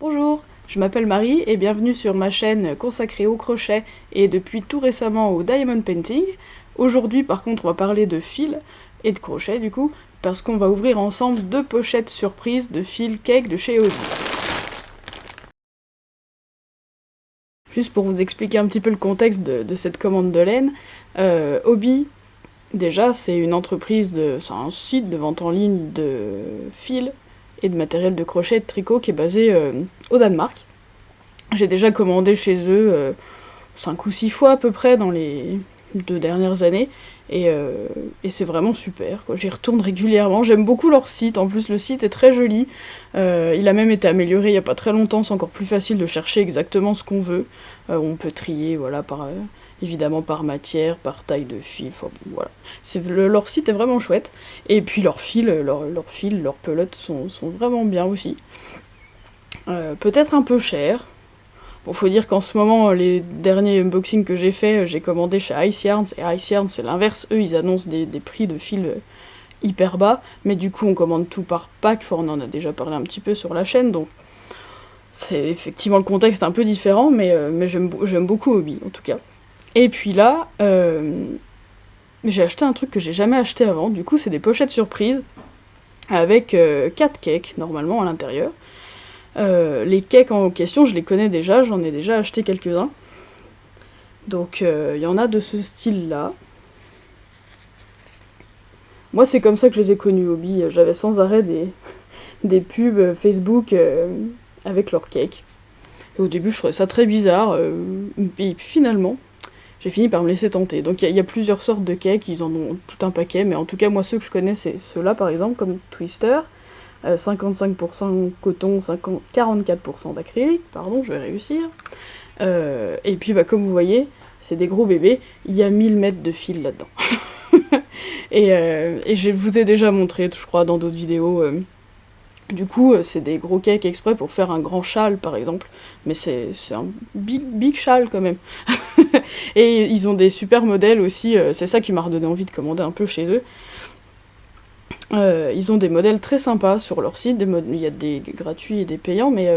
Bonjour, je m'appelle Marie et bienvenue sur ma chaîne consacrée au crochet et depuis tout récemment au diamond painting. Aujourd'hui par contre on va parler de fil et de crochet du coup, parce qu'on va ouvrir ensemble deux pochettes surprises de fil cake de chez Hobbii. Juste pour vous expliquer un petit peu le contexte de cette commande de laine, Hobbii, déjà c'est une entreprise, c'est un site de vente en ligne de fil et de matériel de crochet et de tricot qui est basé au Danemark. J'ai déjà commandé chez eux 5 ou 6 fois à peu près dans les 2 dernières années, et c'est vraiment super, quoi. J'y retourne régulièrement, j'aime beaucoup leur site, en plus le site est très joli, il a même été amélioré il n'y a pas très longtemps, c'est encore plus facile de chercher exactement ce qu'on veut, on peut trier, voilà, évidemment par matière, par taille de fil, enfin voilà. Leur site est vraiment chouette, et puis leurs fils, leurs pelotes sont vraiment bien aussi. Peut-être un peu cher. Bon, faut dire qu'en ce moment, les derniers unboxings que j'ai fait, j'ai commandé chez Ice Yarns, et Ice Yarns c'est l'inverse, eux ils annoncent des prix de fil hyper bas, mais du coup on commande tout par pack, enfin on en a déjà parlé un petit peu sur la chaîne, donc c'est effectivement le contexte un peu différent, mais j'aime beaucoup Hobbii en tout cas. Et puis là, j'ai acheté un truc que j'ai jamais acheté avant, du coup c'est des pochettes surprises, avec 4 cakes normalement à l'intérieur. Les cakes en question, je les connais déjà, j'en ai déjà acheté quelques-uns. Donc il y en a de ce style-là. Moi c'est comme ça que je les ai connus, Hobbii. J'avais sans arrêt des pubs Facebook avec leurs cakes. Et au début je trouvais ça très bizarre, et puis finalement j'ai fini par me laisser tenter. Donc il y a plusieurs sortes de cakes, ils en ont tout un paquet, mais en tout cas moi ceux que je connais c'est ceux-là par exemple, comme Twister. 55% coton, 44% d'acrylique, pardon, je vais réussir. Et puis bah, comme vous voyez, c'est des gros bébés, il y a 1000 mètres de fil là-dedans. et je vous ai déjà montré, je crois, dans d'autres vidéos. Du coup, c'est des gros cakes exprès pour faire un grand châle, par exemple. Mais c'est un big châle, quand même. Et ils ont des super modèles aussi, c'est ça qui m'a redonné envie de commander un peu chez eux. Ils ont des modèles très sympas sur leur site, il y a des gratuits et des payants, mais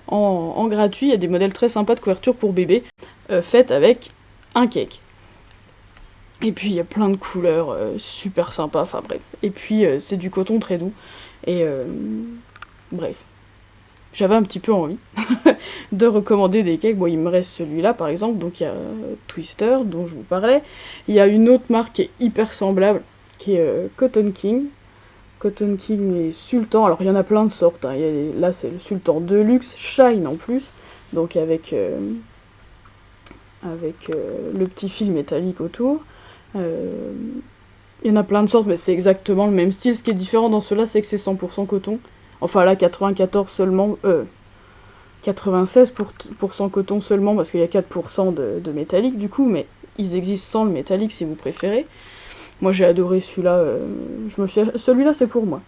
en gratuit, il y a des modèles très sympas de couverture pour bébé, faites avec un cake. Et puis il y a plein de couleurs super sympas, enfin bref. Et puis c'est du coton très doux, et bref. J'avais un petit peu envie de recommander des cakes. Bon, il me reste celui-là par exemple, donc il y a Twister dont je vous parlais. Il y a une autre marque qui est hyper semblable, qui est Cotton King. Cotton King et Sultan, alors il y en a plein de sortes, hein. Là c'est le Sultan Deluxe, Shine en plus, donc avec le petit fil métallique autour. Il y en a plein de sortes, mais c'est exactement le même style. Ce qui est différent dans ceux-là, c'est que c'est 100% coton. Enfin là, 94 seulement, 96% coton seulement, parce qu'il y a 4% de métallique du coup, mais ils existent sans le métallique si vous préférez. Moi j'ai adoré celui-là, celui-là c'est pour moi.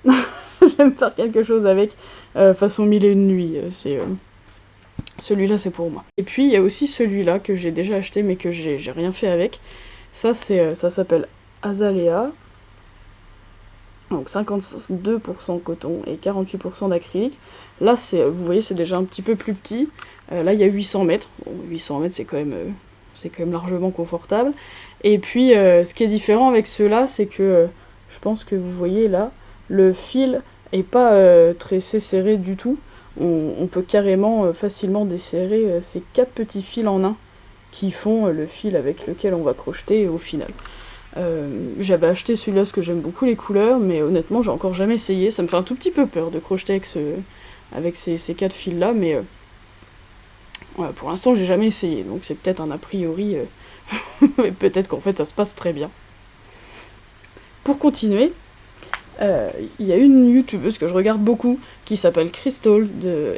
J'aime faire quelque chose avec, façon 1001 nuits, celui-là c'est pour moi. Et puis il y a aussi celui-là que j'ai déjà acheté mais que j'ai rien fait avec. Ça s'appelle Azalea. Donc 52% coton et 48% d'acrylique. Là vous voyez c'est déjà un petit peu plus petit. Là il y a 800 mètres. Bon, 800 mètres c'est quand même largement confortable. Et puis ce qui est différent avec ceux-là, c'est que je pense que vous voyez là, le fil est pas tressé serré du tout. On peut carrément facilement desserrer ces 4 petits fils en un qui font le fil avec lequel on va crocheter au final. J'avais acheté celui-là parce que j'aime beaucoup les couleurs, mais honnêtement j'ai encore jamais essayé. Ça me fait un tout petit peu peur de crocheter avec ces 4 fils là, mais voilà, pour l'instant j'ai jamais essayé, donc c'est peut-être un a priori, mais peut-être qu'en fait ça se passe très bien. Pour continuer, il y a une youtubeuse que je regarde beaucoup qui s'appelle Crystal,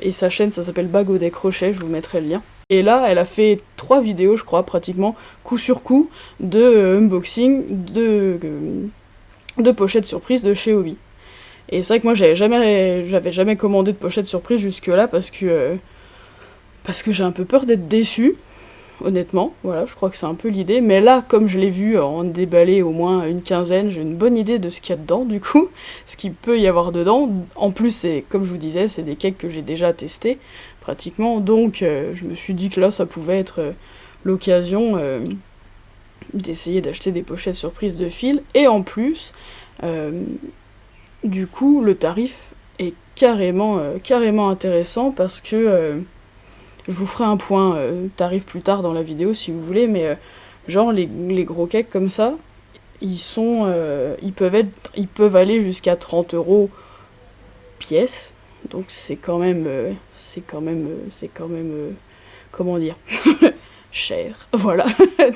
et sa chaîne ça s'appelle Bagot des crochets, je vous mettrai le lien. Et là, elle a fait 3 vidéos, je crois, pratiquement, coup sur coup, de unboxing, de pochettes surprises de chez Hobbii. Et c'est vrai que moi, j'avais jamais commandé de pochette surprise jusque-là, parce que j'ai un peu peur d'être déçue, honnêtement. Voilà, je crois que c'est un peu l'idée. Mais là, comme je l'ai vu en déballer au moins une quinzaine, j'ai une bonne idée de ce qu'il y a dedans, du coup, ce qu'il peut y avoir dedans. En plus, comme je vous disais, c'est des cakes que j'ai déjà testés pratiquement. Donc je me suis dit que là, ça pouvait être l'occasion d'essayer d'acheter des pochettes surprises de fil. Et en plus, du coup, le tarif est carrément intéressant parce que je vous ferai un point tarif plus tard dans la vidéo si vous voulez, mais genre les gros cakes comme ça, ils peuvent aller jusqu'à 30 € pièce, donc c'est quand même comment dire, cher, voilà,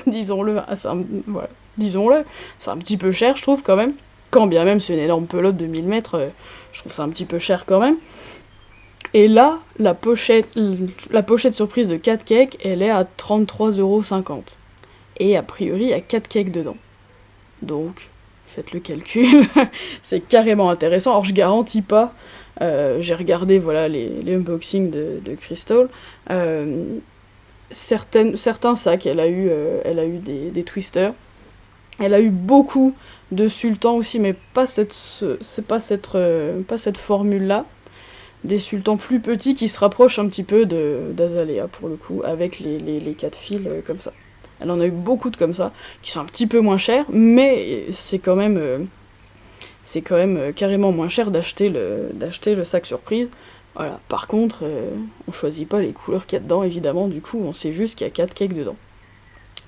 disons-le, voilà, disons-le, c'est un petit peu cher je trouve quand même, quand bien même c'est une énorme pelote de 1000 mètres, je trouve ça un petit peu cher quand même. Et là, la pochette surprise de 4 cakes, elle est à 33,50 €. Et a priori, il y a 4 cakes dedans. Donc, faites le calcul, c'est carrément intéressant. Alors, je garantis pas, j'ai regardé voilà, les unboxings de Crystal. Certains sacs, elle a eu des twisters. Elle a eu beaucoup de sultans aussi, mais pas cette formule-là. Des sultans plus petits qui se rapprochent un petit peu d'Azalea pour le coup, avec les 4 fils comme ça. Elle en a eu beaucoup de comme ça, qui sont un petit peu moins chers, mais c'est quand même carrément moins cher d'acheter le sac surprise. Voilà. Par contre, on choisit pas les couleurs qu'il y a dedans, évidemment, du coup on sait juste qu'il y a 4 cakes dedans.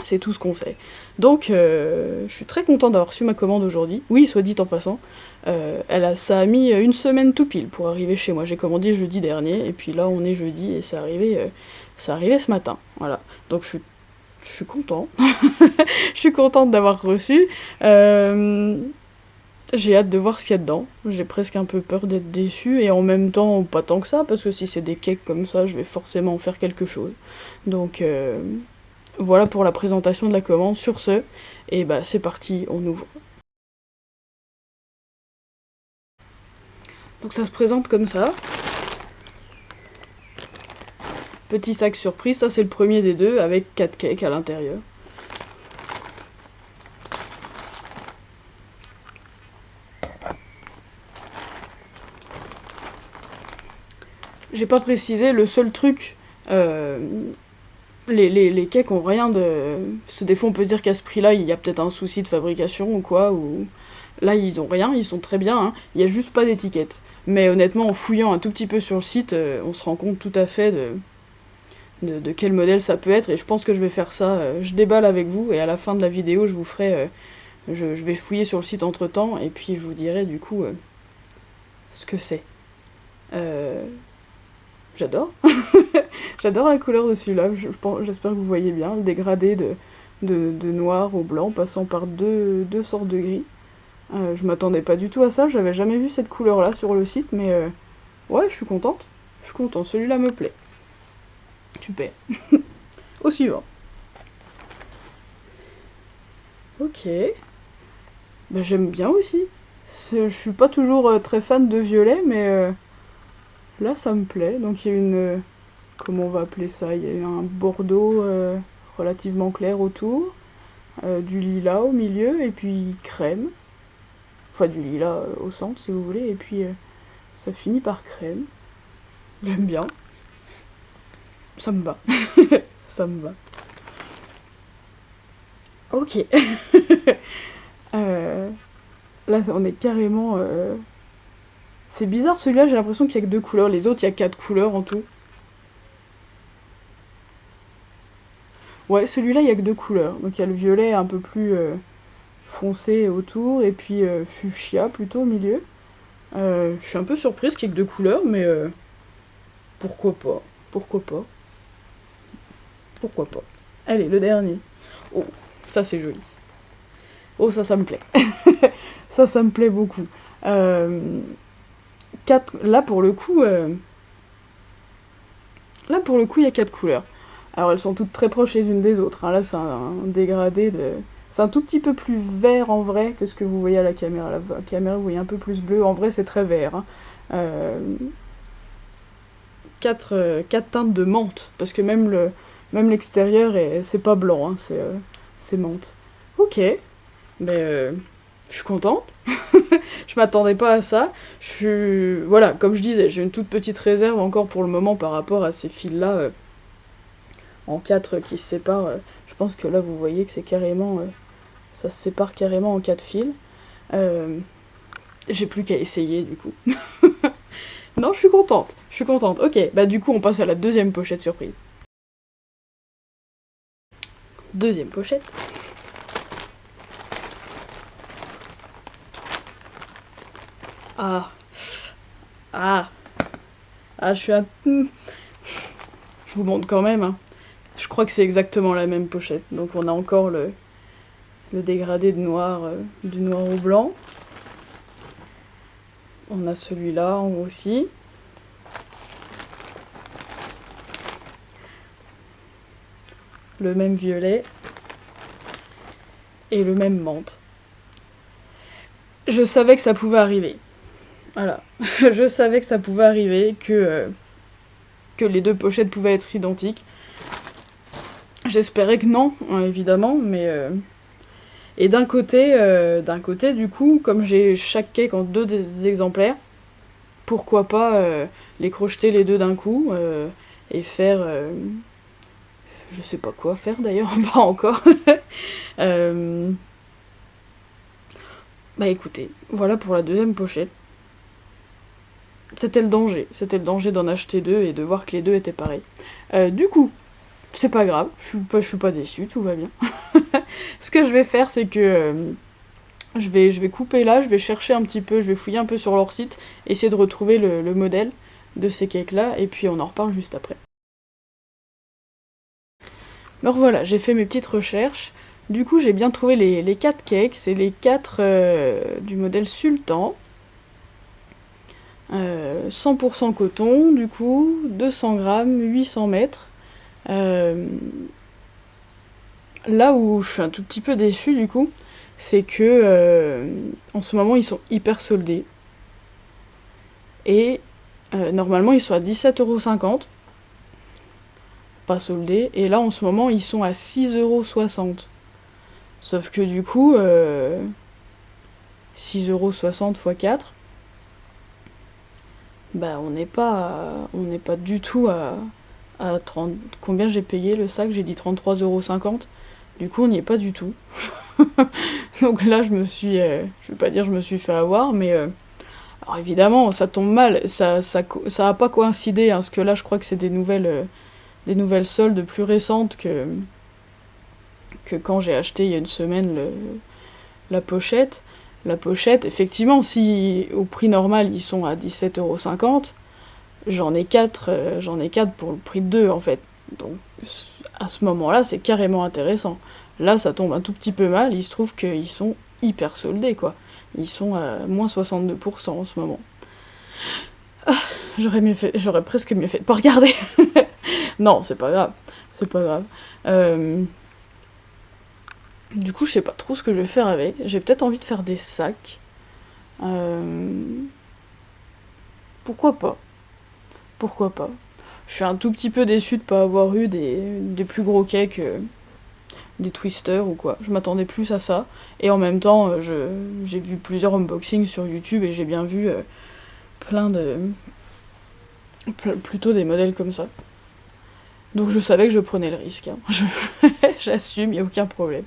C'est tout ce qu'on sait. Donc, je suis très contente d'avoir reçu ma commande aujourd'hui. Oui, soit dit en passant, ça a mis une semaine tout pile pour arriver chez moi. J'ai commandé jeudi dernier, et puis là, on est jeudi, et c'est arrivé ce matin. Voilà. Donc, je suis contente. Je suis contente d'avoir reçu. J'ai hâte de voir ce qu'il y a dedans. J'ai presque un peu peur d'être déçue, et en même temps, pas tant que ça, parce que si c'est des cakes comme ça, je vais forcément en faire quelque chose. Donc, voilà pour la présentation de la commande. Sur ce, et bah c'est parti, on ouvre. Donc ça se présente comme ça. Petit sac surprise, ça c'est le premier des deux, avec 4 cakes à l'intérieur. J'ai pas précisé, le seul truc... les cakes ont rien de... Des fois on peut se dire qu'à ce prix-là, il y a peut-être un souci de fabrication ou quoi, ou... Là, ils ont rien, ils sont très bien, hein. Il y a juste pas d'étiquette. Mais honnêtement, en fouillant un tout petit peu sur le site, on se rend compte tout à fait de quel modèle ça peut être, et je pense que je vais faire ça, je déballe avec vous, et à la fin de la vidéo, je vous ferai... je vais fouiller sur le site entre-temps, et puis je vous dirai du coup ce que c'est. J'adore. J'adore la couleur de celui-là, j'espère que vous voyez bien, le dégradé de noir au blanc, passant par deux sortes de gris. Je m'attendais pas du tout à ça, j'avais jamais vu cette couleur-là sur le site, mais ouais, je suis contente. Je suis contente, celui-là me plaît. Super. Au suivant. Ok. Bah, j'aime bien aussi. Je suis pas toujours très fan de violet, mais là ça me plaît. Donc il y a une... comment on va appeler ça? Il y a un bordeaux relativement clair autour, du lilas au milieu, et puis crème. Enfin du lilas au centre si vous voulez, et puis ça finit par crème. J'aime bien. Ça me va. Ça me va. Ok. Là on est carrément... C'est bizarre celui-là, j'ai l'impression qu'il y a que 2 couleurs. Les autres, il y a 4 couleurs en tout. Ouais, celui-là, il y a que 2 couleurs. Donc il y a le violet un peu plus foncé autour, et puis fuchsia plutôt au milieu. Je suis un peu surprise qu'il y ait que 2 couleurs, mais pourquoi pas? Pourquoi pas? Pourquoi pas? Allez, le dernier. Oh, ça c'est joli. Oh, ça me plaît. Ça me plaît beaucoup. Là pour le coup, il y a 4 couleurs. Alors elles sont toutes très proches les unes des autres, hein. Là c'est un dégradé de... C'est un tout petit peu plus vert en vrai que ce que vous voyez à la caméra. La caméra vous voyez un peu plus bleu, en vrai c'est très vert, hein. 4 teintes de menthe, parce que même l'extérieur c'est pas blanc, hein, c'est menthe. Ok, mais Je suis contente. Je m'attendais pas à ça. Voilà, comme je disais, j'ai une toute petite réserve encore pour le moment par rapport à ces fils-là en 4 qui se séparent. Je pense que là, vous voyez que c'est carrément... ça se sépare carrément en 4 fils. J'ai plus qu'à essayer, du coup. Non, je suis contente. Je suis contente. Ok, bah du coup, on passe à la deuxième pochette surprise. Deuxième pochette. Ah. Ah. Ah, je suis un... Je vous montre quand même, hein. Je crois que c'est exactement la même pochette. Donc on a encore le dégradé de noir, du noir au blanc. On a celui-là en haut aussi. Le même violet. Et le même menthe. Je savais que ça pouvait arriver. Voilà. Je savais que ça pouvait arriver, que les deux pochettes pouvaient être identiques. J'espérais que non, hein, évidemment, mais... Et d'un côté, du coup, comme j'ai chaque cake en 2 exemplaires, pourquoi pas les crocheter les deux d'un coup et faire... je sais pas quoi faire d'ailleurs, pas encore. Bah écoutez, voilà pour la deuxième pochette. C'était le danger d'en acheter 2 et de voir que les deux étaient pareils. Du coup, c'est pas grave, je suis pas déçue, tout va bien. Ce que je vais faire, c'est que je vais couper là, je vais chercher un petit peu, je vais fouiller un peu sur leur site, essayer de retrouver le modèle de ces cakes là, et puis on en reparle juste après. Alors voilà, j'ai fait mes petites recherches. Du coup, j'ai bien trouvé les 4 cakes, c'est les 4 du modèle Sultan. 100% coton, du coup, 200 grammes, 800 mètres. Là où je suis un tout petit peu déçue, du coup, c'est que en ce moment, ils sont hyper soldés. Et normalement, ils sont à 17,50 €. Pas soldés. Et là, en ce moment, ils sont à 6,60 €. Sauf que du coup, 6,60 € x 4, bah on n'est pas du tout à 30... Combien j'ai payé le sac? J'ai dit 33,50 €. Du coup, on n'y est pas du tout. Donc là, je vais pas dire je me suis fait avoir, mais... alors évidemment, ça tombe mal, ça a pas coïncidé, hein, parce que là, je crois que c'est des nouvelles soldes plus récentes que quand j'ai acheté il y a une semaine la pochette. La pochette, effectivement, si au prix normal, ils sont à 17,50 €, j'en ai 4 pour le prix de 2, en fait. Donc, à ce moment-là, c'est carrément intéressant. Là, ça tombe un tout petit peu mal, il se trouve qu'ils sont hyper soldés, quoi. Ils sont à moins 62% en ce moment. Ah, j'aurais presque mieux fait de pas regarder. Non, c'est pas grave, c'est pas grave. Du coup, je sais pas trop ce que je vais faire avec. J'ai peut-être envie de faire des sacs. Pourquoi pas? Pourquoi pas? Je suis un tout petit peu déçue de pas avoir eu des plus gros cakes, des twisters ou quoi. Je m'attendais plus à ça. Et en même temps, j'ai vu plusieurs unboxings sur YouTube et j'ai bien vu plein de... plutôt des modèles comme ça. Donc je savais que je prenais le risque. Hein. J'assume, y a aucun problème.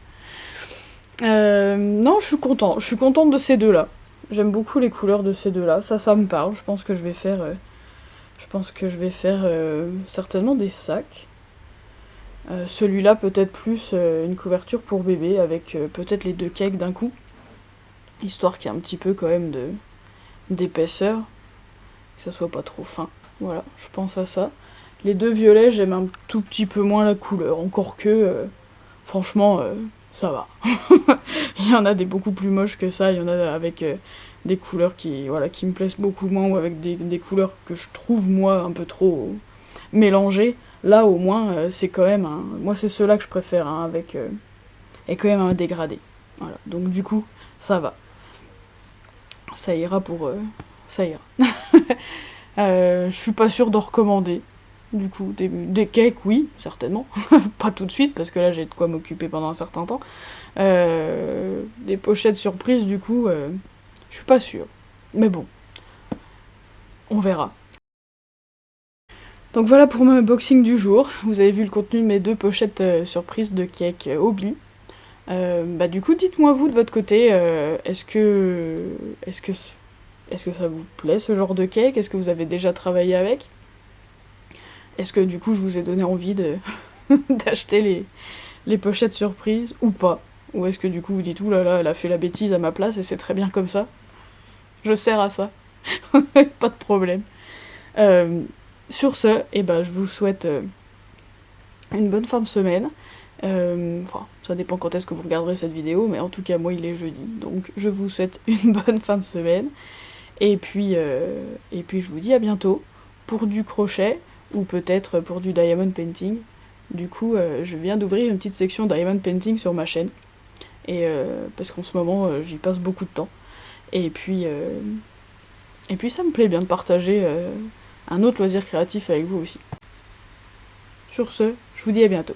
Non, je suis contente. Je suis contente de ces deux-là. J'aime beaucoup les couleurs de ces deux-là. Ça me parle. Je pense que je vais faire... certainement des sacs. Celui-là, peut-être plus une couverture pour bébé, avec peut-être les 2 cakes d'un coup. Histoire qu'il y ait un petit peu quand même d'épaisseur. Que ça soit pas trop fin. Voilà, je pense à ça. Les 2 violets, j'aime un tout petit peu moins la couleur. Encore que, franchement, ça va. Il y en a des beaucoup plus moches que ça. Il y en a avec des couleurs qui me plaisent beaucoup moins, ou avec des couleurs que je trouve, moi, un peu trop mélangées. Là, au moins, c'est quand même un... Moi, c'est ceux-là que je préfère, hein, avec... et quand même un dégradé. Voilà, donc du coup, ça va. Ça ira pour... ça ira. Je suis pas sûre d'en recommander. du coup. Des cakes, oui, certainement. Pas tout de suite, parce que là, j'ai de quoi m'occuper pendant un certain temps. Des pochettes surprises, du coup, je suis pas sûre. Mais bon, on verra. Donc voilà pour mon unboxing du jour. Vous avez vu le contenu de mes 2 pochettes surprises de cake Obi. Bah du coup, dites-moi vous de votre côté, est-ce que ça vous plaît ce genre de cake? Est-ce que vous avez déjà travaillé avec? Est-ce que du coup je vous ai donné envie de d'acheter les pochettes surprises ou pas? Ou est-ce que du coup vous dites ouh là là, elle a fait la bêtise à ma place et c'est très bien comme ça? Je sers à ça. Pas de problème. Euh, sur ce, eh ben, je vous souhaite une bonne fin de semaine. Enfin, ça dépend quand est-ce que vous regarderez cette vidéo, mais en tout cas, moi, il est jeudi. Donc, je vous souhaite une bonne fin de semaine. Et puis je vous dis à bientôt pour du crochet ou peut-être pour du diamond painting. Du coup, je viens d'ouvrir une petite section diamond painting sur ma chaîne. Et parce qu'en ce moment, j'y passe beaucoup de temps. Et puis, ça me plaît bien de partager un autre loisir créatif avec vous aussi. Sur ce, je vous dis à bientôt.